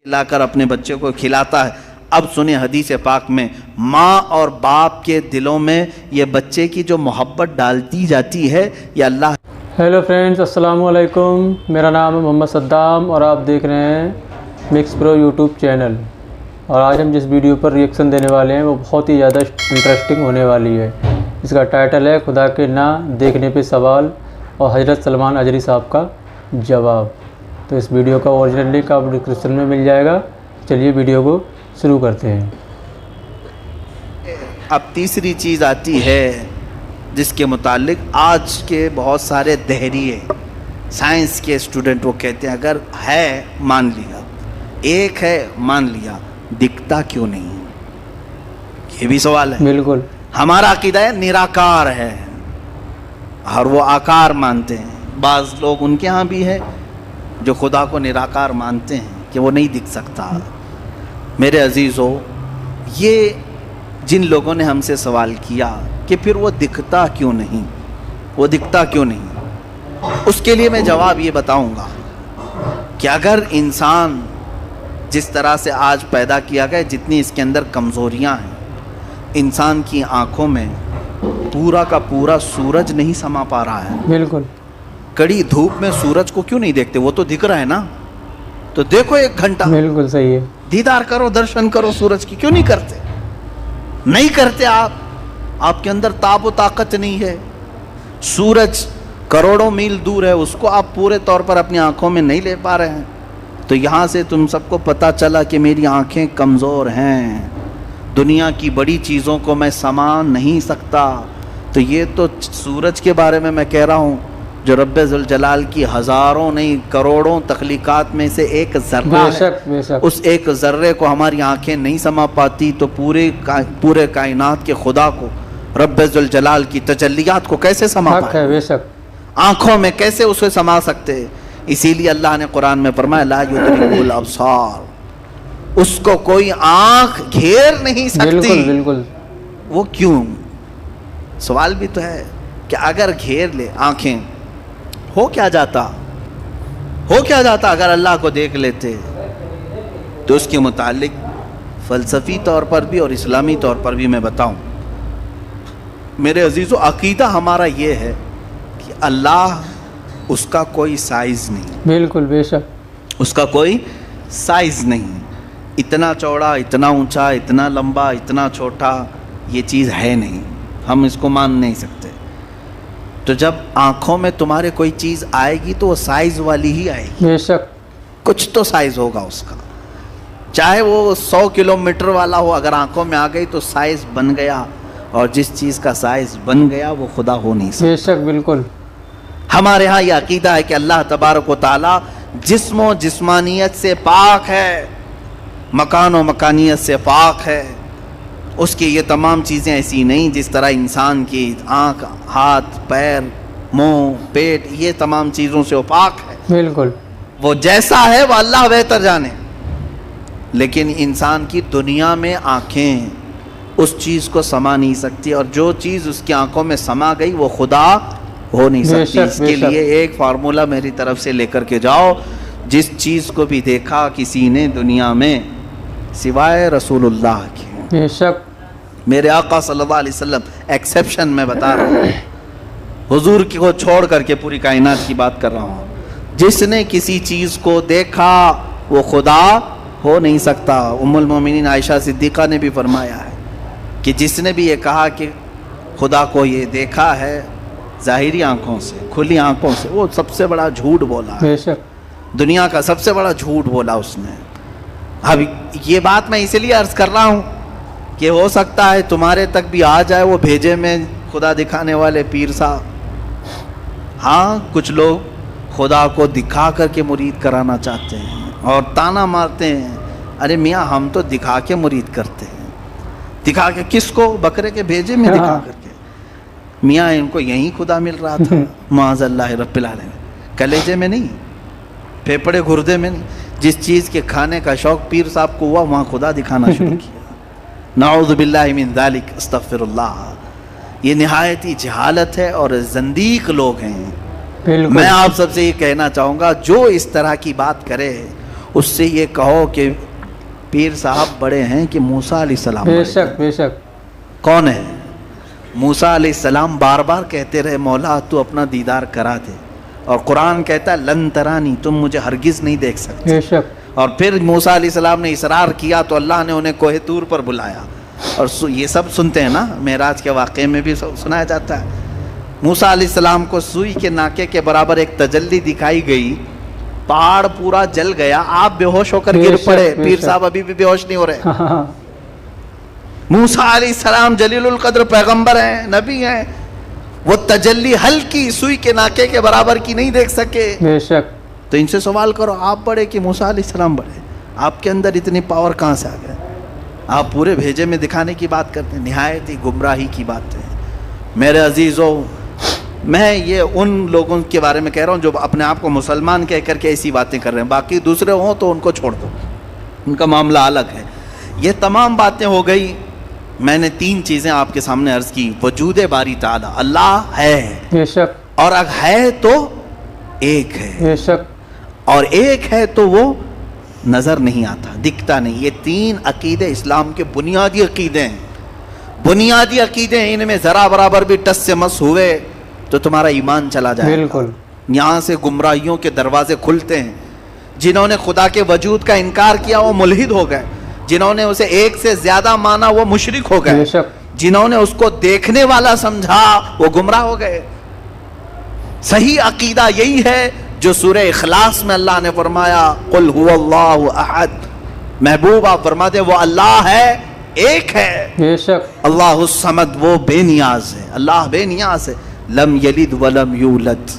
لا کر اپنے بچے کو کھلاتا ہے. اب سنیں حدیث پاک میں ماں اور باپ کے دلوں میں یہ بچے کی جو محبت ڈالتی جاتی ہے یہ اللہ. ہیلو فرینڈز، السلام علیکم. میرا نام ہے محمد صدام اور آپ دیکھ رہے ہیں مکس پرو یوٹیوب چینل. اور آج ہم جس ویڈیو پر ریئیکشن دینے والے ہیں وہ بہت ہی زیادہ انٹرسٹنگ ہونے والی ہے. اس کا ٹائٹل ہے خدا کے نہ دیکھنے پہ سوال اور حضرت سلمان اجری صاحب کا جواب. تو اس ویڈیو کا اوریجنل لنک آپ ڈسکرپشن میں مل جائے گا. چلیے ویڈیو کو شروع کرتے ہیں. اب تیسری چیز آتی ہے جس کے متعلق آج کے بہت سارے دہریے سائنس کے اسٹوڈنٹ وہ کہتے ہیں اگر ہے مان لیا، ایک ہے مان لیا، دکھتا کیوں نہیں؟ یہ بھی سوال ہے. بالکل. ہمارا عقیدہ ہے نراکار ہے اور وہ آکار مانتے ہیں. بعض لوگ ان کے ہاں بھی ہے جو خدا کو نراکار مانتے ہیں کہ وہ نہیں دکھ سکتا. میرے عزیزو، یہ جن لوگوں نے ہم سے سوال کیا کہ پھر وہ دکھتا کیوں نہیں، وہ دکھتا کیوں نہیں، اس کے لیے میں جواب یہ بتاؤں گا کہ اگر انسان جس طرح سے آج پیدا کیا گیا، جتنی اس کے اندر کمزوریاں ہیں، انسان کی آنکھوں میں پورا کا پورا سورج نہیں سما پا رہا ہے. بالکل. کڑی دھوپ میں سورج کو کیوں نہیں دیکھتے؟ وہ تو دکھ رہا ہے نا، تو دیکھو 1 گھنٹہ. بالکل صحیح ہے. دیدار کرو، درشن کرو سورج کی. کیوں نہیں کرتے؟ نہیں کرتے. آپ کے اندر تاب و طاقت نہیں ہے. سورج کروڑوں میل دور ہے، اس کو آپ پورے طور پر اپنی آنکھوں میں نہیں لے پا رہے ہیں. تو یہاں سے تم سب کو پتہ چلا کہ میری آنکھیں کمزور ہیں، دنیا کی بڑی چیزوں کو میں سما نہیں سکتا. تو یہ تو سورج کے بارے میں کہہ رہا ہوں جو رب ذوالجلال کی ہزاروں نہیں کروڑوں تخلیقات میں سے ایک ذرہ ہے. اس ایک ذرے کو ہماری آنکھیں نہیں سما پاتی تو پورے کائنات کے خدا کو، رب ذوالجلال کی تجلیات کو کیسے سما پائے؟ بے شک آنکھوں میں کیسے اسے سما سکتے؟ اسی لیے اللہ نے قرآن میں فرمایا لا یدرکہ الابصار، اس کو کوئی آنکھ گھیر نہیں سکتی. بالکل بالکل. وہ کیوں؟ سوال بھی تو ہے کہ اگر گھیر لے آنکھیں، ہو کیا جاتا اگر اللہ کو دیکھ لیتے؟ تو اس کے متعلق فلسفی طور پر بھی اور اسلامی طور پر بھی میں بتاؤں. میرے عزیزو، عقیدہ ہمارا یہ ہے کہ اللہ، اس کا کوئی سائز نہیں. بالکل بے شک. اس کا کوئی سائز نہیں. اتنا چوڑا، اتنا اونچا، اتنا لمبا، اتنا چھوٹا، یہ چیز ہے نہیں. ہم اس کو مان نہیں سکتے. تو جب آنکھوں میں تمہارے کوئی چیز آئے گی تو وہ سائز والی ہی آئے گی. بے شک. کچھ تو سائز ہوگا اس کا، چاہے وہ 100 کلومیٹر والا ہو. اگر آنکھوں میں آ گئی تو سائز بن گیا، اور جس چیز کا سائز بن گیا وہ خدا ہو نہیں سکتا. بے شک. بالکل. ہمارے ہاں یہ عقیدہ ہے کہ اللہ تبارک و تعالی جسم و جسمانیت سے پاک ہے، مکان و مکانیت سے پاک ہے. اس کی یہ تمام چیزیں ایسی نہیں جس طرح انسان کی آنکھ، ہاتھ، پیر، منہ، پیٹ، یہ تمام چیزوں سے وہ پاک ہے. بالکل. وہ جیسا ہے وہ اللہ بہتر جانے. لیکن انسان کی دنیا میں آنکھیں اس چیز کو سما نہیں سکتی، اور جو چیز اس کی آنکھوں میں سما گئی وہ خدا ہو نہیں سکتی. اس کے لیے ایک فارمولا میری طرف سے لے کر کے جاؤ. جس چیز کو بھی دیکھا کسی نے دنیا میں سوائے رسول اللہ کے، بے شک میرے آقا صلی اللہ علیہ وسلم، ایکسیپشن میں بتا رہا ہوں، حضور کو چھوڑ کر کے پوری کائنات کی بات کر رہا ہوں، جس نے کسی چیز کو دیکھا وہ خدا ہو نہیں سکتا. ام المومنین عائشہ صدیقہ نے بھی فرمایا ہے کہ جس نے بھی یہ کہا کہ خدا کو یہ دیکھا ہے ظاہری آنکھوں سے، کھلی آنکھوں سے، وہ سب سے بڑا جھوٹ بولا. بے شک. دنیا کا سب سے بڑا جھوٹ بولا اس نے. اب یہ بات میں اسی لیے عرض کر رہا ہوں کہ ہو سکتا ہے تمہارے تک بھی آ جائے وہ بھیجے میں خدا دکھانے والے پیر صاحب. ہاں، کچھ لوگ خدا کو دکھا کر کے مرید کرانا چاہتے ہیں اور تانا مارتے ہیں، ارے میاں ہم تو دکھا کے مرید کرتے ہیں. دکھا کے کس کو؟ بکرے کے بھیجے میں دکھا کر کے. میاں ان کو یہیں خدا مل رہا تھا، معاذ اللہ رب العالمین. کلیجے میں نہیں، پھیپڑے گردے میں نہیں. جس چیز کے کھانے کا شوق پیر صاحب کو ہوا وہاں خدا دکھانا شروع کیا. نعوذ باللہ من ذالک، استغفر اللہ. یہ نہایت ہی جہالت ہے اور زندیق لوگ ہیں. میں آپ سب سے یہ کہنا چاہوں گا جو اس طرح کی بات کرے اس سے یہ کہو کہ پیر صاحب بڑے ہیں کہ موسیٰ علیہ السلام بے بڑے شک ہیں؟ بے شک. کون ہے؟ موسیٰ علیہ السلام بار بار کہتے رہے مولا تو اپنا دیدار کرا دے، اور قرآن کہتا ہے لن ترانی، تم مجھے ہرگز نہیں دیکھ سکتے. بے شک. اور پھر موسیٰ علیہ السلام نے اصرار کیا تو اللہ نے انہیں کوہ طور پر بلایا. اور یہ سب سنتے ہیں نا، معراج کے واقعے میں بھی سنایا جاتا ہے. موسیٰ علیہ السلام کو سوئی کے ناکے کے برابر ایک تجلی دکھائی گئی، پہاڑ پورا جل گیا، آپ بے ہوش ہو کر گر پڑے. پیر صاحب ابھی بھی بے ہوش نہیں ہو رہے. موسیٰ علیہ السلام جلیل القدر پیغمبر ہیں، نبی ہیں، وہ تجلی ہلکی سوئی کے ناکے کے برابر کی نہیں دیکھ سکے. بے شک. تو ان سے سوال کرو آپ بڑے کہ موسیٰ علیہ السلام بڑے؟ آپ کے اندر اتنی پاور کہاں سے آ گئے؟ آپ پورے بھیجے میں دکھانے کی بات کرتے ہیں، نہایت ہی گمراہی کی بات ہے. میرے عزیزوں، میں یہ ان لوگوں کے بارے میں کہہ رہا ہوں جو اپنے آپ کو مسلمان کہہ کر کے ایسی باتیں کر رہے ہیں، باقی دوسرے ہوں تو ان کو چھوڑ دو، ان کا معاملہ الگ ہے. یہ تمام باتیں ہو گئی. میں نے 3 چیزیں آپ کے سامنے عرض کی. وجود باری تعالی، اللہ ہے، بے شک. اور اگر ہے تو ایک ہے، بے شک. اور ایک ہے تو وہ نظر نہیں آتا، دکھتا نہیں. یہ 3 عقیدے اسلام کے بنیادی عقیدے ہیں. بنیادی عقیدے ہیں، ان میں ذرا برابر بھی ٹس سے مس ہوئے تو تمہارا ایمان چلا جائے. بالکل. یہاں سے گمراہیوں کے دروازے کھلتے ہیں. جنہوں نے خدا کے وجود کا انکار کیا وہ ملحد ہو گئے، جنہوں نے اسے ایک سے زیادہ مانا وہ مشرک ہو گئے، بے شک. جنہوں نے اس کو دیکھنے والا سمجھا وہ گمراہ ہو گئے. صحیح عقیدہ یہی ہے جو سورہ اخلاص میں اللہ نے فرمایا قل هو اللہ احد. محبوب آپ فرما دے وہ اللہ ہے، ایک ہے. بے شک. اللہ الصمد، وہ بے نیاز ہے، اللہ بے نیاز ہے. لم یلد ولم یولد،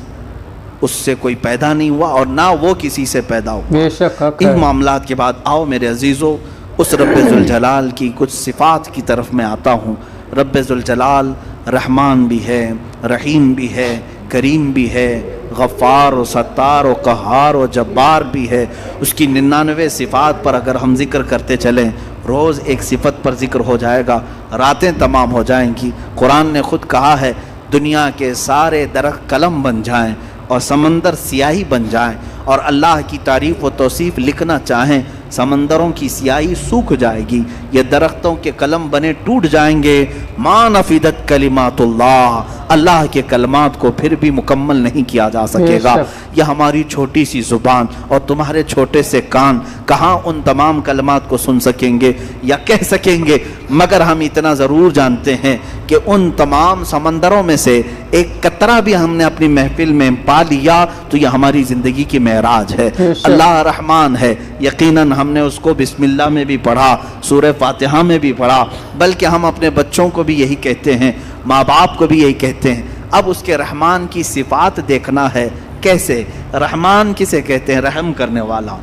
اس سے کوئی پیدا نہیں ہوا اور نہ وہ کسی سے پیدا ہوا. بے شک. ان معاملات کے بعد آؤ میرے عزیزو اس رب ذوالجلال کی کچھ صفات کی طرف میں آتا ہوں. رب ذوالجلال رحمان بھی ہے، رحیم بھی ہے، کریم بھی ہے، غفار و ستار و قہار و جبار بھی ہے. اس کی 99 صفات پر اگر ہم ذکر کرتے چلیں، روز ایک صفت پر ذکر ہو جائے گا، راتیں تمام ہو جائیں گی. قرآن نے خود کہا ہے دنیا کے سارے درخت قلم بن جائیں اور سمندر سیاہی بن جائیں اور اللہ کی تعریف و توصیف لکھنا چاہیں، سمندروں کی سیاہی سوکھ جائے گی، یہ درختوں کے قلم بنے ٹوٹ جائیں گے. ما نفدت کلمات اللہ، اللہ کے کلمات کو پھر بھی مکمل نہیں کیا جا سکے گا. یہ ہماری چھوٹی سی زبان اور تمہارے چھوٹے سے کان کہاں ان تمام کلمات کو سن سکیں گے یا کہہ سکیں گے، مگر ہم اتنا ضرور جانتے ہیں کہ ان تمام سمندروں میں سے ایک قطرہ بھی ہم نے اپنی محفل میں پا لیا تو یہ ہماری زندگی کی معراج ہے. اللہ رحمان ہے، یقیناً ہم نے اس کو بسم اللہ میں بھی پڑھا، سورہ فاتحہ میں بھی پڑھا، بلکہ ہم اپنے بچوں کو بھی یہی کہتے ہیں، ماں باپ کو بھی یہی کہتے ہیں. اب اس کے رحمان کی صفات دیکھنا ہے. کیسے؟ رحمان کسے کہتے ہیں؟ رحم کرنے والا،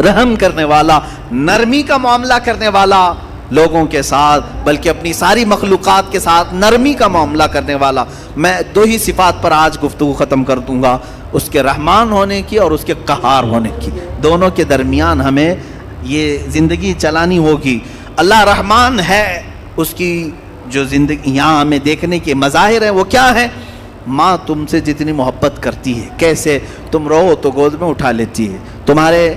رحم کرنے والا، نرمی کا معاملہ کرنے والا لوگوں کے ساتھ، بلکہ اپنی ساری مخلوقات کے ساتھ نرمی کا معاملہ کرنے والا. میں 2 ہی صفات پر آج گفتگو ختم کر دوں گا، اس کے رحمان ہونے کی اور اس کے قہار ہونے کی. دونوں کے درمیان ہمیں یہ زندگی چلانی ہوگی. اللہ رحمان ہے، اس کی جو زندگی یہاں ہمیں دیکھنے کے مظاہر ہیں وہ کیا ہے؟ ماں تم سے جتنی محبت کرتی ہے، کیسے؟ تم رو تو گود میں اٹھا لیتی ہے، تمہارے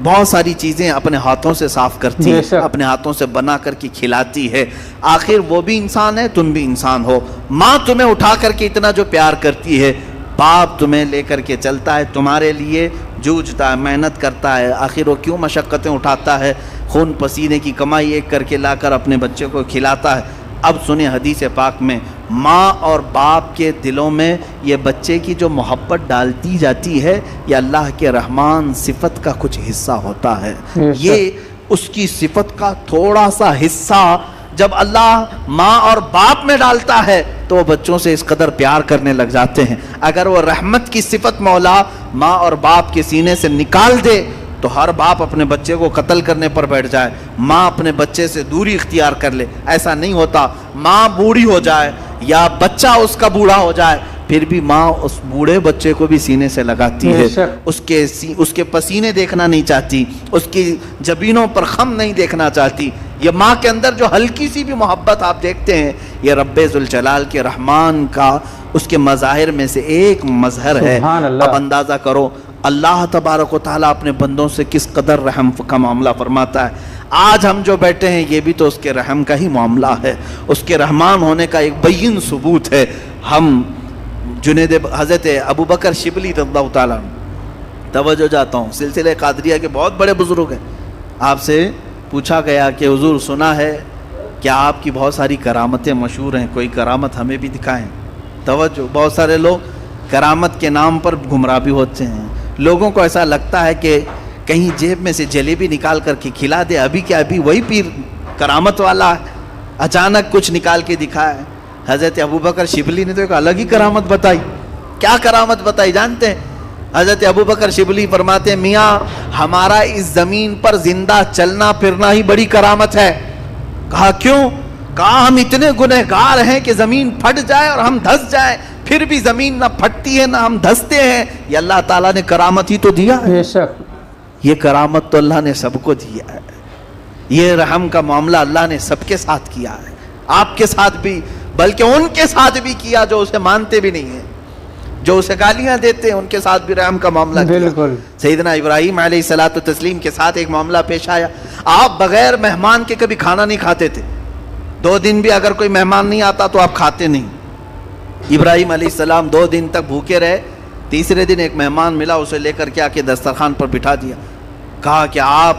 بہت ساری چیزیں اپنے ہاتھوں سے صاف کرتی ہے، اپنے ہاتھوں سے بنا کر کے کھلاتی ہے. آخر وہ بھی انسان ہے، تم بھی انسان ہو. ماں تمہیں اٹھا کر کے اتنا جو پیار کرتی ہے، باپ تمہیں لے کر کے چلتا ہے، تمہارے لیے جوجھتا ہے، محنت کرتا ہے. آخر وہ کیوں مشقتیں اٹھاتا ہے؟ خون پسینے کی کمائی ایک کر کے لا کر اپنے بچے کو کھلاتا ہے. اب سنیں حدیث پاک میں ماں اور باپ کے دلوں میں یہ بچے کی جو محبت ڈالتی جاتی ہے یہ اللہ کے رحمان صفت کا کچھ حصہ ہوتا ہے. یہ اس کی صفت کا تھوڑا سا حصہ جب اللہ ماں اور باپ میں ڈالتا ہے تو وہ بچوں سے اس قدر پیار کرنے لگ جاتے ہیں. اگر وہ رحمت کی صفت مولا ماں اور باپ کے سینے سے نکال دے تو ہر باپ اپنے بچے کو قتل کرنے پر بیٹھ جائے، ماں اپنے بچے سے دوری اختیار کر لے. ایسا نہیں ہوتا. ماں بوڑھی ہو جائے یا بچہ اس کا بوڑھا ہو جائے پھر بھی ماں اس بوڑھے بچے کو بھی سینے سے لگاتی ہے، اس کے پسینے دیکھنا نہیں چاہتی، اس کی جبینوں پر خم نہیں دیکھنا چاہتی. یہ ماں کے اندر جو ہلکی سی بھی محبت آپ دیکھتے ہیں یہ رب ذوالجلال کے رحمان کا اس کے مظاہر میں سے ایک مظہر ہے. اب اندازہ کرو اللہ تبارک و تعالیٰ اپنے بندوں سے کس قدر رحم کا معاملہ فرماتا ہے. آج ہم جو بیٹھے ہیں یہ بھی تو اس کے رحم کا ہی معاملہ ہے, اس کے رحمان ہونے کا ایک بین ثبوت ہے. ہم حضرت ابو بکر شبلی رضی اللہ تعالیٰ, توجہ جاتا ہوں, سلسلہ قادریہ کے بہت بڑے بزرگ ہیں. آپ سے پوچھا گیا کہ حضور سنا ہے کہ آپ کی بہت ساری کرامتیں مشہور ہیں, کوئی کرامت ہمیں بھی دکھائیں. توجہ, بہت سارے لوگ کرامت کے نام پر گمراہ بھی ہوتے ہیں. لوگوں کو ایسا لگتا ہے کہ کہیں جیب میں سے جلیبی نکال کر کے کھلا دے, ابھی کیا ابھی وہی پیر کرامت والا ہے, اچانک کچھ نکال کے دکھائے. حضرت ابوبکر شبلی نے تو ایک الگ ہی کرامت بتائی. کیا کرامت بتائی جانتے ہیں؟ حضرت ابوبکر شبلی فرماتے ہیں میاں ہمارا اس زمین پر زندہ چلنا پھرنا ہی بڑی کرامت ہے. کہا کیوں؟ کہا ہم اتنے گنہگار ہیں کہ زمین پھٹ جائے اور ہم دھس جائیں, پھر بھی زمین نہ پھٹتی ہے نہ ہم دھستے ہیں. یہ اللہ تعالیٰ نے کرامت ہی تو دیا ہے. بے شک یہ کرامت تو اللہ نے سب کو دیا ہے. یہ رحم کا معاملہ اللہ نے سب کے ساتھ کیا ہے, آپ کے ساتھ بھی, بلکہ ان کے ساتھ بھی کیا جو اسے مانتے بھی نہیں ہیں, جو اسے گالیاں دیتے ہیں, ان کے ساتھ بھی رحم کا معاملہ کیا. بالکل. سیدنا ابراہیم علیہ الصلوۃ والتسلیم کے ساتھ ایک معاملہ پیش آیا. آپ بغیر مہمان کے کبھی کھانا نہیں کھاتے تھے, 2 دن بھی اگر کوئی مہمان نہیں آتا تو آپ کھاتے نہیں. ابراہیم علیہ السلام 2 دن تک بھوکے رہے. تیسرے دن ایک مہمان ملا, اسے لے کر کے آ کے دسترخوان پر بٹھا دیا. کہا کہ آپ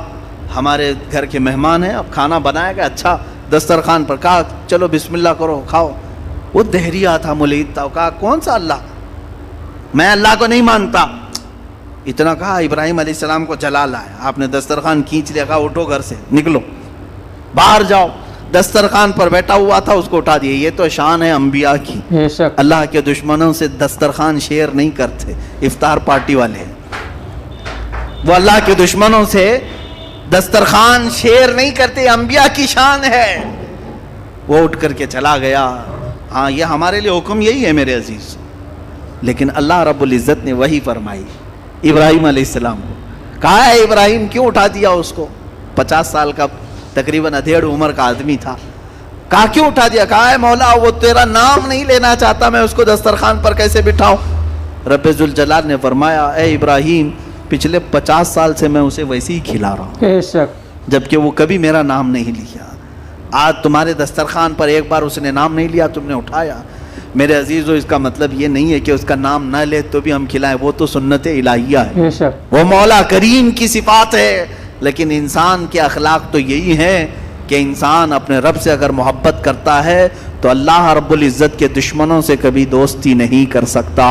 ہمارے گھر کے مہمان ہیں, اب کھانا بنایا گیا اچھا دسترخوان پر. کہا چلو بسم اللہ کرو کھاؤ. وہ دہریہ تھا, ملحد تھا. کہا کون سا اللہ, میں اللہ کو نہیں مانتا. اتنا کہا ابراہیم علیہ السلام کو جلا لایا. آپ نے دسترخوان کھینچ لیا, کہا اٹھو گھر سے, نکلو باہر جاؤ. دسترخوان پر بیٹھا ہوا تھا, اس کو اٹھا دیا. یہ تو شان ہے انبیاء کی. بے شک. اللہ کے دشمنوں سے دسترخوان شیئر نہیں کرتے, افطار پارٹی والے. وہ اللہ کے دشمنوں سے دسترخوان شیئر نہیں کرتے, انبیاء کی شان ہے. وہ اٹھ کر کے چلا گیا. ہاں یہ ہمارے لیے حکم یہی ہے میرے عزیز, لیکن اللہ رب العزت نے وہی فرمائی ابراہیم علیہ السلام کو. کہا ہے ابراہیم کیوں اٹھا دیا اس کو؟ 50 سال کا تقریباً ادھیڑ عمر کا آدمی تھا. کہا کیوں اٹھا دیا؟ کہا ہے مولا وہ تیرا نام نہیں لینا چاہتا, میں اس کو دسترخوان پر کیسے بٹھاؤں؟ رب ذوالجلال نے فرمایا اے ابراہیم پچھلے 50 سال سے میں اسے ویسے ہی کھلا رہا ہوں, بے شک, جبکہ وہ کبھی میرا نام نہیں لیا. آج تمہارے دسترخوان پر ایک بار اس نے نام نہیں لیا, تم نے اٹھایا. میرے عزیزو اس کا مطلب یہ نہیں ہے کہ اس کا نام نہ لے تو بھی ہم کھلائیں, وہ تو سنت الہیہ ہے, بے شک. وہ مولا کریم کی صفات ہے. لیکن انسان کے اخلاق تو یہی ہیں کہ انسان اپنے رب سے اگر محبت کرتا ہے تو اللہ رب العزت کے دشمنوں سے کبھی دوستی نہیں کر سکتا.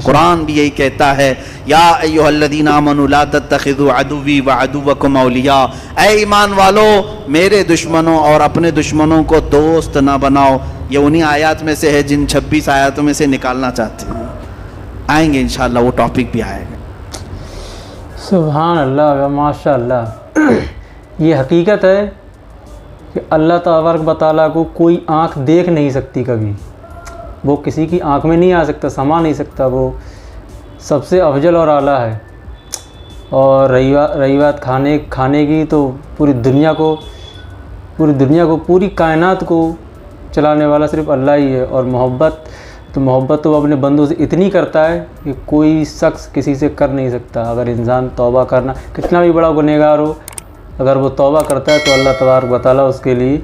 قرآن بھی یہی کہتا ہے یا ایھا الذین آمنوا لا تتخذوا عدوی وعدوکم اولیاء, اے ایمان والو میرے دشمنوں اور اپنے دشمنوں کو دوست نہ بناؤ. یہ انہی آیات میں سے ہے جن 26 آیاتوں میں سے نکالنا چاہتے ہیں. آئیں گے انشاءاللہ, وہ ٹاپک بھی آئے گا. سبحان اللہ, ماشاء اللہ. یہ حقیقت ہے کہ اللہ تبارک و تعالیٰ کو کوئی آنکھ دیکھ نہیں سکتی کبھی, وہ کسی کی آنکھ میں نہیں آ سکتا, سما نہیں سکتا. وہ سب سے افضل اور اعلیٰ ہے. اور رہی بات کھانے کی, تو پوری دنیا کو پوری کائنات کو چلانے والا صرف اللہ ہی ہے. اور محبت تو وہ اپنے بندوں سے اتنی کرتا ہے کہ کوئی شخص کسی سے کر نہیں سکتا. اگر انسان توبہ کرنا, کتنا بھی بڑا گنہگار ہو, اگر وہ توبہ کرتا ہے تو اللہ تبارک و تعالیٰ اس کے لیے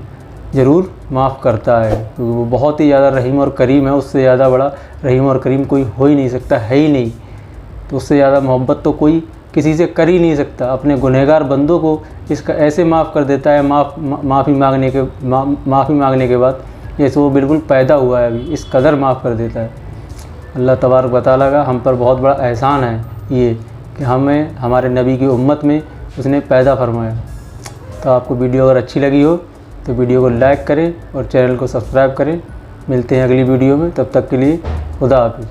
ضرور معاف کرتا ہے, کیونکہ وہ بہت ہی زیادہ رحیم اور کریم ہے. اس سے زیادہ بڑا رحیم اور کریم کوئی ہو ہی نہیں سکتا, ہے ہی نہیں. تو اس سے زیادہ محبت تو کوئی کسی سے کر ہی نہیں سکتا. اپنے گنہگار بندوں کو اس کا ایسے معاف کر دیتا ہے, معافی مانگنے کے بعد جیسے وہ بالکل پیدا ہوا ہے ابھی, اس قدر معاف کر دیتا ہے. اللہ تبارک و تعالیٰ کا ہم پر بہت بڑا احسان ہے یہ کہ ہمیں ہمارے نبی کی امت میں اس نے پیدا فرمایا. تو آپ کو ویڈیو اگر اچھی لگی ہو تو ویڈیو کو لائک کریں اور چینل کو سبسکرائب کریں. ملتے ہیں اگلی ویڈیو میں, تب تک کے لیے خدا حافظ.